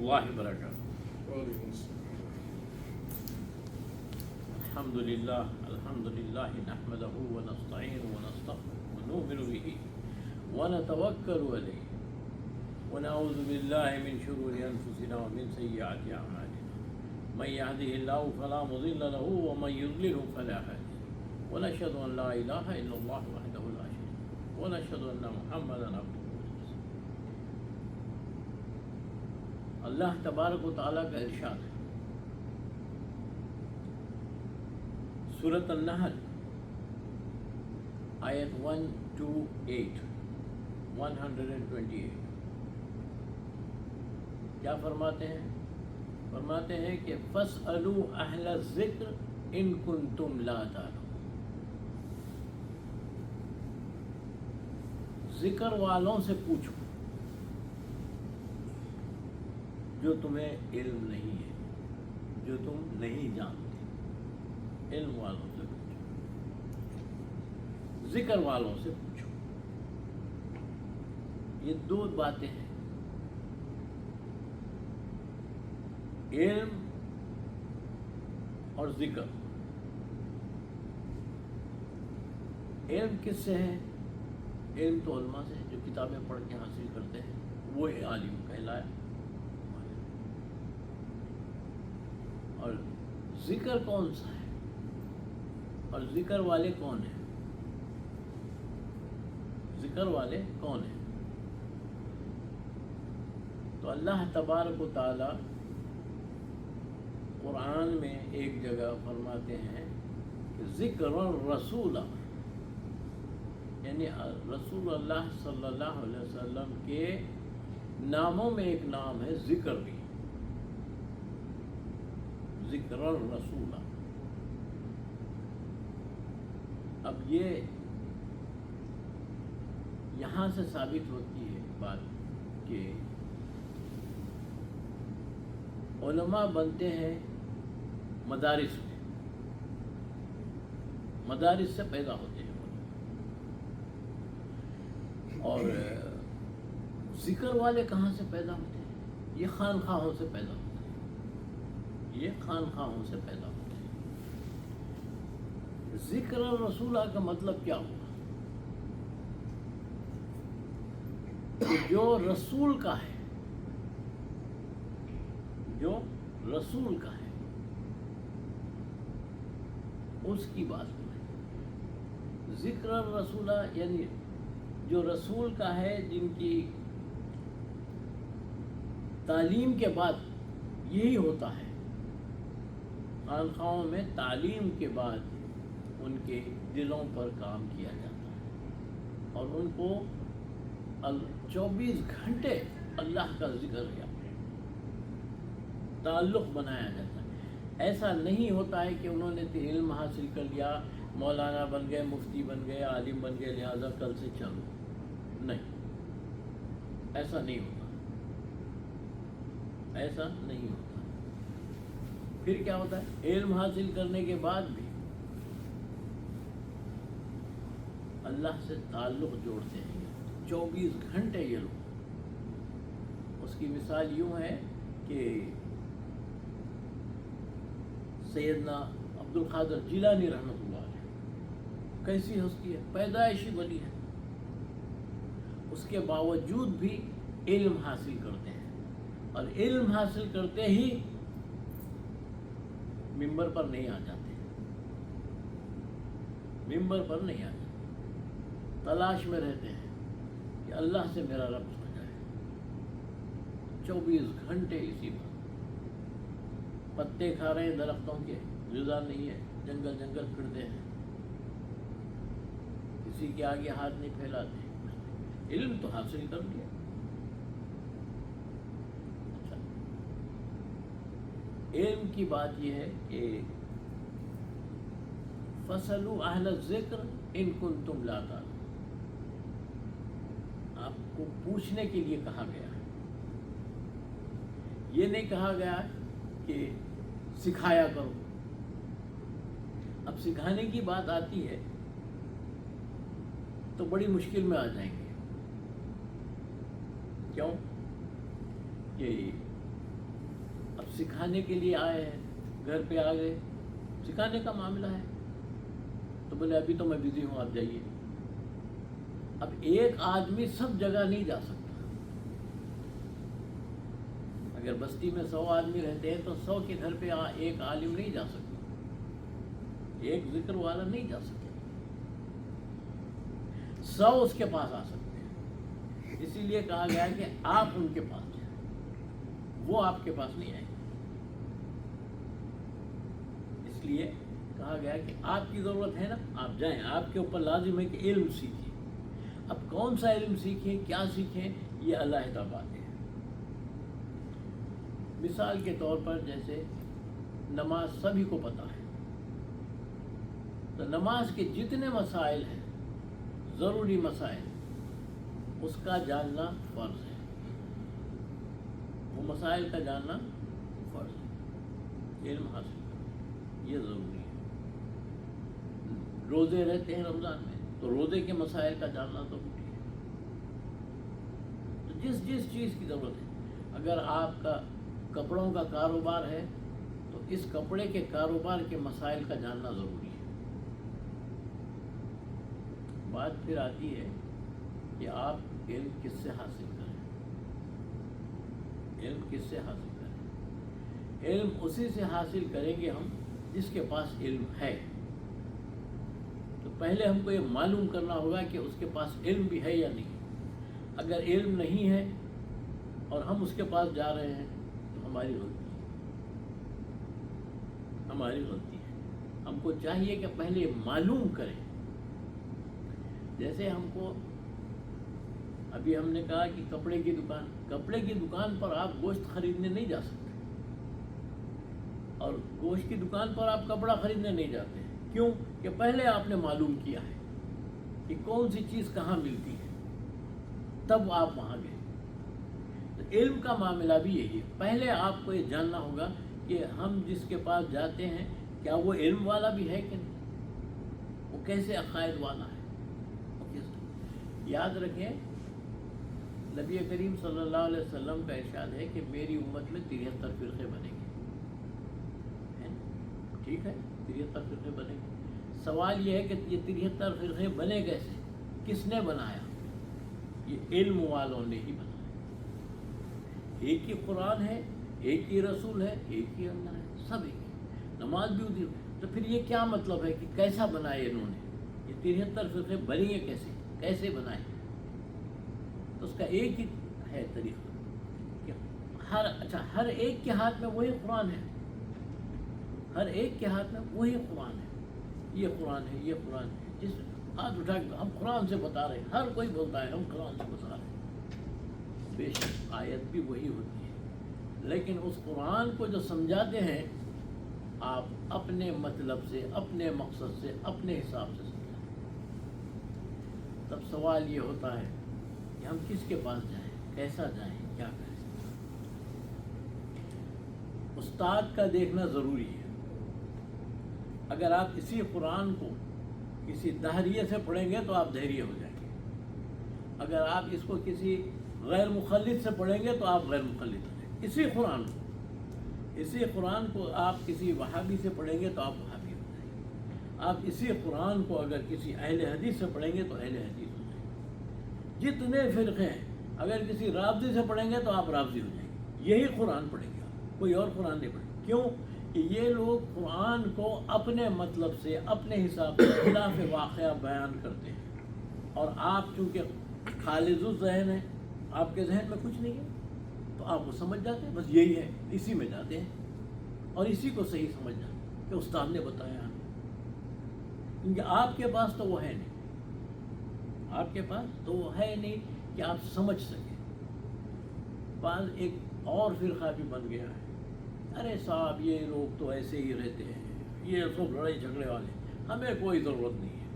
الله وبركاته. الحمد لله نحمده ونستعينه ونستغفره ونؤمن به ونتوكل عليه ونعوذ بالله من شرور أنفسنا ومن سيئات أعمالنا من يهده الله فلا مضل له ومن يضلله فلا هادي له ونشهد أن لا إله إلا الله وحده لا شريك له ونشهد أن محمدا عبده ورسوله. اللہ تبارک و تعالیٰ کا ارشاد ہے سورۃ النحل آیت 128 کیا فرماتے ہیں؟ فرماتے ہیں کہ فَاسْأَلُوا أَهْلَ الذِّكْرِ إِن كُنتُمْ لَا تَعْلَمُونَ. ذکر والوں سے پوچھو جو تمہیں علم نہیں ہے، جو تم نہیں جانتے. علم والوں سے پوچھو، ذکر والوں سے پوچھو. یہ دو باتیں ہیں، علم اور ذکر. علم کس سے ہے؟ علم تو علماء سے، جو کتابیں پڑھ کے حاصل کرتے ہیں وہ عالم کہلایا. اور ذکر کون سا ہے اور ذکر والے کون ہیں؟ ذکر والے کون ہیں؟ تو اللہ تبارک و تعالی قرآن میں ایک جگہ فرماتے ہیں کہ ذکر الرسول، یعنی رسول اللہ صلی اللہ علیہ وسلم کے ناموں میں ایک نام ہے ذکر بھی، ذکر الرسول. اب یہ یہاں سے ثابت ہوتی ہے بات کہ علماء بنتے ہیں مدارس میں، مدارس سے پیدا ہوتے ہیں. اور ذکر والے کہاں سے پیدا ہوتے ہیں؟ یہ خانخواہوں سے پیدا ہوتے ہیں. یہ خانخواہوں سے پیدا ہوتے ہیں. ذکر الرسولہ کا مطلب کیا ہوا؟ کہ جو رسول کا ہے، جو رسول کا ہے اس کی بات ہے. ذکر الرسولہ یعنی جو رسول کا ہے، جن کی تعلیم کے بعد یہی ہوتا ہے. خانخواہوں میں تعلیم کے بعد ان کے دلوں پر کام کیا جاتا ہے اور ان کو 24 گھنٹے اللہ کا ذکر یا تعلق بنایا جاتا ہے. ایسا نہیں ہوتا ہے کہ انہوں نے علم حاصل کر لیا، مولانا بن گئے، مفتی بن گئے، عالم بن گئے، لہذا کل سے چلو. نہیں، ایسا نہیں ہوتا، ایسا نہیں ہوتا. پھر کیا ہوتا ہے؟ علم حاصل کرنے کے بعد بھی اللہ سے تعلق جوڑتے ہیں 24 گھنٹے یہ لوگ. اس کی مثال یوں ہے کہ سیدنا عبد القادر جیلانی رحمۃ اللہ علیہ کیسی ہستی ہے، پیدائشی ولی ہے، اس کے باوجود بھی علم حاصل کرتے ہیں اور علم حاصل کرتے ہی ممبر پر نہیں آ جاتے، ممبر پر نہیں آ جاتے. تلاش میں رہتے ہیں کہ اللہ سے میرا ربط ہو جائے. 24 گھنٹے اسی پر پتے کھا رہے ہیں درختوں کے، غذا نہیں ہے، جنگل جنگل پھرتے ہیں، کسی کے آگے ہاتھ نہیں پھیلاتے. علم تو حاصل کر لیا. اچھا، علم کی بات یہ ہے کہ فَاسْأَلُوا أَهْلَ الذِّكْرِ إِن كُنتُمْ لَا تَعْلَمُونَ. آپ کو پوچھنے کے لیے کہا گیا ہے. یہ نہیں کہا گیا کہ سکھایا کرو. اب سکھانے کی بات آتی ہے تو بڑی مشکل میں آ جائیں گے. کیوں؟ کہ سکھانے کے لیے آئے ہیں، گھر پہ آ گئے، سکھانے کا معاملہ ہے، تو بولے ابھی تو میں بزی ہوں، آپ جائیے۔ اب ایک آدمی سب جگہ نہیں جا سکتا۔ اگر بستی میں 100 آدمی رہتے ہیں تو 100 کے گھر پہ ایک عالم نہیں جا سکتا، ایک ذکر والا نہیں جا سکتا، 100 اس کے پاس آ سکتے ہیں۔ اسی لیے کہا گیا کہ آپ ان کے پاس جائیں، وہ آپ کے پاس نہیں آئیں گے۔ اس لیے کہا گیا کہ آپ کی ضرورت ہے نا، آپ جائیں، آپ کے اوپر لازم ہے کہ علم سیکھیں۔ اب کون سا علم سیکھیں، کیا سیکھیں، یہ علیحدہ بات ہے۔ مثال کے طور پر جیسے نماز سبھی کو پتہ ہے، تو نماز کے جتنے مسائل ہیں، ضروری مسائل، اس کا جاننا فرض ہے، وہ مسائل کا جاننا فرض ہے، علم حاصل کرنا یہ ضروری ہے۔ روزے رہتے ہیں رمضان میں، تو روزے کے مسائل کا جاننا ضروری ہے۔ تو جس جس چیز کی ضرورت ہے، اگر آپ کا کپڑوں کا کاروبار ہے تو اس کپڑے کے کاروبار کے مسائل کا جاننا ضروری ہے۔ بات پھر آتی ہے کہ آپ علم کس سے حاصل کریں، علم کس سے حاصل کریں؟ علم اسی سے حاصل کریں گے ہم جس کے پاس علم ہے۔ تو پہلے ہم کو یہ معلوم کرنا ہوگا کہ اس کے پاس علم بھی ہے یا نہیں۔ اگر علم نہیں ہے اور ہم اس کے پاس جا رہے ہیں تو ہماری غلطی ہے، ہماری غلطی ہے۔ ہم کو چاہیے کہ پہلے معلوم کریں۔ جیسے ہم کو ابھی ہم نے کہا کہ کپڑے کی دکان پر آپ گوشت خریدنے نہیں جا سکتے، اور گوشت کی دکان پر آپ کپڑا خریدنے نہیں جاتے۔ کیوں؟ کہ پہلے آپ نے معلوم کیا ہے کہ کون سی چیز کہاں ملتی ہے، تب آپ وہاں گئے۔ تو علم کا معاملہ بھی یہی ہے، پہلے آپ کو یہ جاننا ہوگا کہ ہم جس کے پاس جاتے ہیں کیا وہ علم والا بھی ہے کہ نہیں، وہ کیسے عقائد والا ہے۔ یاد رکھیں، نبی کریم صلی اللہ علیہ وسلم کا ارشاد ہے کہ میری امت میں 73 فرقے بنیں گے، ٹھیک ہے، 73 فرقے بنے گے۔ سوال یہ ہے کہ یہ 73 فرقے بنے کیسے، کس نے بنایا؟ یہ علم والوں نے ہی بنایا۔ ایک ہی قرآن ہے، ایک ہی رسول ہے، ایک ہی اللہ ہے، سب ایک ہی، نماز بھی ادھر۔ تو پھر یہ کیا مطلب ہے کہ کیسا بنایا انہوں نے؟ یہ 73 فرقے بنی ہے کیسے بنائے؟ تو اس کا ایک ہی ہے طریقہ کہ ہر ایک کے ہاتھ میں وہی قرآن ہے، ہر ایک کے ہاتھ میں وہی قرآن ہے، یہ قرآن ہے، یہ قرآن ہے۔ جس ہاتھ اٹھا کے ہم قرآن سے بتا رہے ہیں، ہر کوئی بولتا ہے ہم قرآن سے بتا رہے ہیں، بے شک آیت بھی وہی ہوتی ہے، لیکن اس قرآن کو جو سمجھاتے ہیں آپ اپنے مطلب سے، اپنے مقصد سے، اپنے حساب سے سمجھاتے ہیں۔ تب سوال یہ ہوتا ہے کہ ہم کس کے پاس جائیں، کیسا جائیں، کیا کریں؟ استاد کا دیکھنا ضروری ہے۔ اگر آپ اسی قرآن کو کسی دہریے سے پڑھیں گے تو آپ دہریے ہو جائیں گے، اگر آپ اس کو کسی غیر مخلد سے پڑھیں گے تو آپ غیر مخلد ہو جائیں گے۔ اسی قرآن کو آپ کسی وہابی سے پڑھیں گے تو آپ وہابی ہو جائیں گے، آپ اسی قرآن کو اگر کسی اہل حدیث سے پڑھیں گے تو اہل حدیث ہو جائیں گے۔ جتنے فرقے ہیں اگر کسی رافضی سے پڑھیں گے تو آپ رافضی ہو جائیں گے۔ یہی قرآن پڑھیں گے آپ، کوئی اور قرآن نہیں پڑھیں گے۔ کیوں؟ کہ یہ لوگ قرآن کو اپنے مطلب سے، اپنے حساب سے خلاف واقعہ بیان کرتے ہیں، اور آپ چونکہ خالص الذہن ہیں، آپ کے ذہن میں کچھ نہیں ہے، تو آپ وہ سمجھ جاتے ہیں بس یہی ہے، اسی میں جاتے ہیں اور اسی کو صحیح سمجھ جاتے ہیں کہ استاد نے بتایا ہمیں، کیونکہ آپ کے پاس تو وہ ہے نہیں، آپ کے پاس تو وہ ہے نہیں کہ آپ سمجھ سکیں۔ بعض ایک اور فرقہ بھی بن گیا ہے، ارے صاحب یہ لوگ تو ایسے ہی رہتے ہیں، یہ سب لڑائی جھگڑے والے، ہمیں کوئی ضرورت نہیں ہے،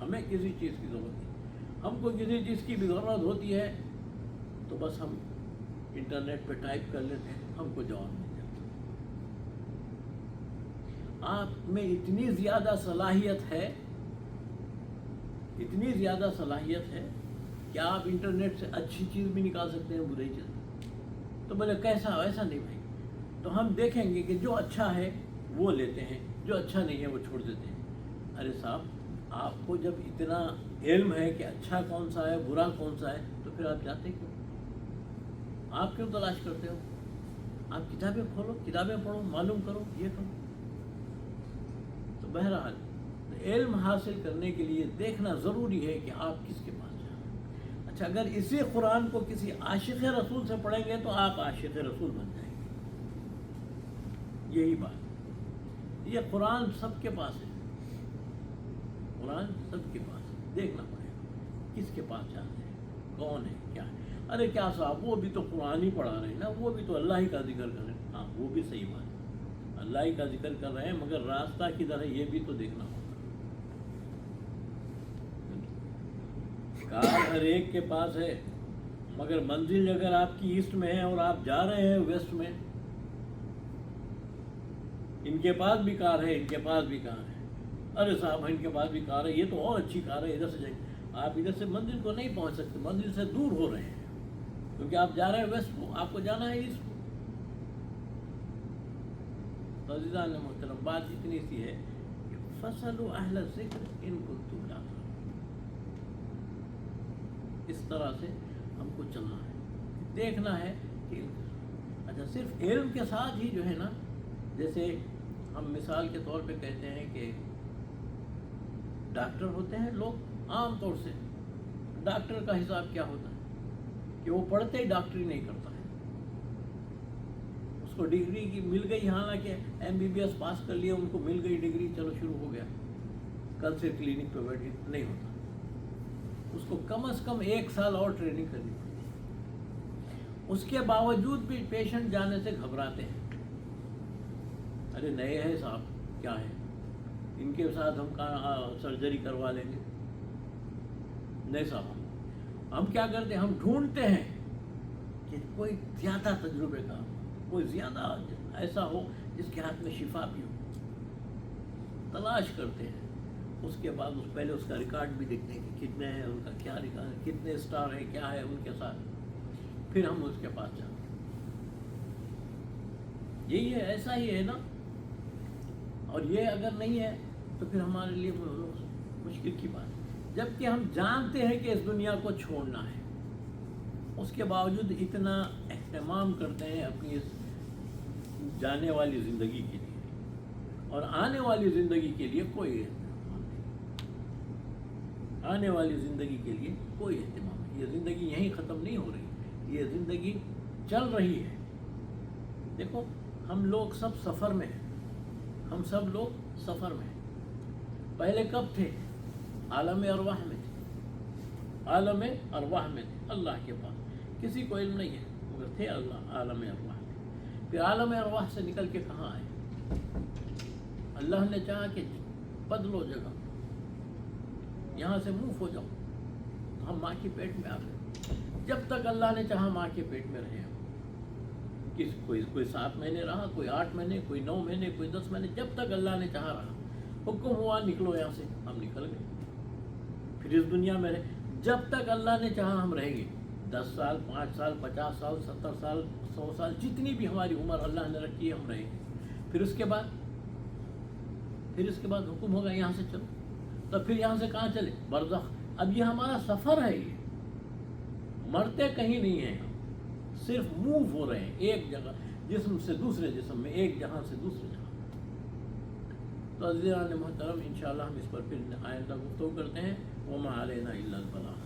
ہمیں کسی چیز کی ضرورت نہیں، ہم کو کسی چیز کی بھی ضرورت ہوتی ہے تو بس ہم انٹرنیٹ پہ ٹائپ کر لیتے ہیں، ہم کو جواب مل جاتا۔ آپ میں اتنی زیادہ صلاحیت ہے، اتنی زیادہ صلاحیت ہے کہ آپ انٹرنیٹ سے اچھی چیز بھی نکال سکتے ہیں، بری چیز۔ تو بولے کیسا؟ ایسا نہیں بھائی، تو ہم دیکھیں گے کہ جو اچھا ہے وہ لیتے ہیں، جو اچھا نہیں ہے وہ چھوڑ دیتے ہیں۔ ارے صاحب، آپ کو جب اتنا علم ہے کہ اچھا کون سا ہے برا کون سا ہے، تو پھر آپ جاتے کیوں؟ آپ کیوں تلاش کرتے ہو؟ آپ کتابیں کھولو، کتابیں پڑھو، معلوم کرو، یہ کرو۔ تو بہرحال علم حاصل کرنے کے لیے دیکھنا ضروری ہے کہ آپ کس کے پاس جائیں۔ اچھا، اگر اسی قرآن کو کسی عاشق رسول سے پڑھیں گے تو آپ عاشق رسول بن جائیں گے۔ یہی بات، یہ قرآن سب کے پاس ہے، قرآن سب کے پاس ہے، دیکھنا پڑے گا کس کے پاس جاتے ہیں، کون ہے، کیا ہے۔ ارے کیا صاحب، وہ بھی تو قرآن ہی پڑھا رہے ہیں نا، وہ بھی تو اللہ ہی کا ذکر کر رہے ہیں۔ ہاں، وہ بھی صحیح بات ہے، اللہ ہی کا ذکر کر رہے ہیں، مگر راستہ کدھر ہے یہ بھی تو دیکھنا ہوگا۔ کار ہر ایک کے پاس ہے، مگر منزل اگر آپ کی ایسٹ میں ہے اور آپ جا رہے ہیں ویسٹ میں، ان کے پاس بھی کار ہے، ان کے پاس بھی کار ہے۔ ارے صاحب، ان کے پاس بھی کار ہے، یہ تو اور اچھی کار ہے، ادھر سے جائیں۔ آپ ادھر سے منزل کو نہیں پہنچ سکتے، منزل سے دور ہو رہے ہیں، کیونکہ آپ جا رہے ہیں ویسٹ کو، آپ کو جانا ہے ایسٹ کو۔ عزیزان محترم، بات اتنی سی ہے کہ فَاسْأَلُوا أَهْلَ الذِّكْرِ إِن كُنتُمْ لَا تَعْلَمُونَ۔ اس طرح سے ہم کو چلنا ہے، دیکھنا ہے کہ اچھا صرف علم کے ساتھ ہی جو ہے نا، جیسے ہم مثال کے طور پہ کہتے ہیں کہ ڈاکٹر ہوتے ہیں لوگ، عام طور سے ڈاکٹر کا حساب کیا ہوتا ہے کہ وہ پڑھتے ہی ڈاکٹری نہیں کرتا ہے، اس کو ڈگری کی مل گئی، حالانکہ MBBS پاس کر لیا، ان کو مل گئی ڈگری، چلو شروع ہو گیا، کل سے کلینک پہ بیٹھی نہیں ہوتا، اس کو کم از کم 1 سال اور ٹریننگ کرنی پڑتی ہے۔ اس کے باوجود بھی پیشنٹ جانے سے گھبراتے ہیں، ارے نئے ہیں صاحب، کیا ہے ان کے ساتھ ہم سرجری کروا لیں گے؟ نہیں صاحب، ہم کیا کرتے ہیں، ہم ڈھونڈتے ہیں کہ کوئی زیادہ تجربے کا، کوئی زیادہ ایسا ہو جس کے ہاتھ میں شفا بھی ہو، تلاش کرتے ہیں۔ اس کے بعد پہلے اس کا ریکارڈ بھی دیکھتے ہیں کہ کتنے ہیں، ان کا کیا ریکارڈ ہے، کتنے اسٹار ہیں، کیا ہے ان کے ساتھ، پھر ہم اس کے پاس جاتے ہیں۔ یہی ہے، ایسا ہی ہے نا۔ اور یہ اگر نہیں ہے تو پھر ہمارے لیے مشکل کی بات ہے، جبکہ ہم جانتے ہیں کہ اس دنیا کو چھوڑنا ہے، اس کے باوجود اتنا اہتمام کرتے ہیں اپنی اس جانے والی زندگی کے لیے، اور آنے والی زندگی کے لیے کوئی اہتمام نہیں، آنے والی زندگی کے لیے کوئی اہتمام نہیں۔ یہ زندگی یہیں ختم نہیں ہو رہی، یہ زندگی چل رہی ہے۔ دیکھو، ہم لوگ سب سفر میں ہیں، ہم سب لوگ سفر میں ہیں۔ پہلے کب تھے؟ عالم ارواح میں تھے، عالم ارواح میں تھے، اللہ کے پاس کسی کو علم نہیں ہے، مگر تھے اللہ عالم ارواح میں۔ پھر عالم ارواح سے نکل کے کہاں آئے؟ اللہ نے چاہا کہ بدلو جگہ، یہاں سے موو ہو جاؤ، تو ہم ماں کی پیٹ میں آ گئے۔ جب تک اللہ نے چاہا ماں کے پیٹ میں رہے ہم، کوئی 7 مہینے رہا، کوئی 8 مہینے، کوئی 9 مہینے، کوئی 10 مہینے، جب تک اللہ نے چاہا رہا، حکم ہوا نکلو یہاں سے، ہم نکل گئے، پھر اس دنیا میں رہے، جب تک اللہ نے چاہا ہم رہیں گے، 10 سال، 5 سال، 50 سال، 70 سال، 100 سال، جتنی بھی ہماری عمر اللہ نے رکھی ہے ہم رہیں گے۔ پھر اس کے بعد حکم ہوگا یہاں سے چلو، تو پھر یہاں سے کہاں چلے؟ برزخ۔ اب یہ ہمارا سفر ہے، یہ مرتے کہیں نہیں ہیں، صرف موو ہو رہے ہیں ایک جگہ، جسم سے دوسرے جسم میں، ایک جہاں سے دوسرے جہاں۔ تو عزیزان محترم، انشاءاللہ ہم اس پر پھر آئندہ گفتگو کرتے ہیں۔ وما علینا الا البلاغ۔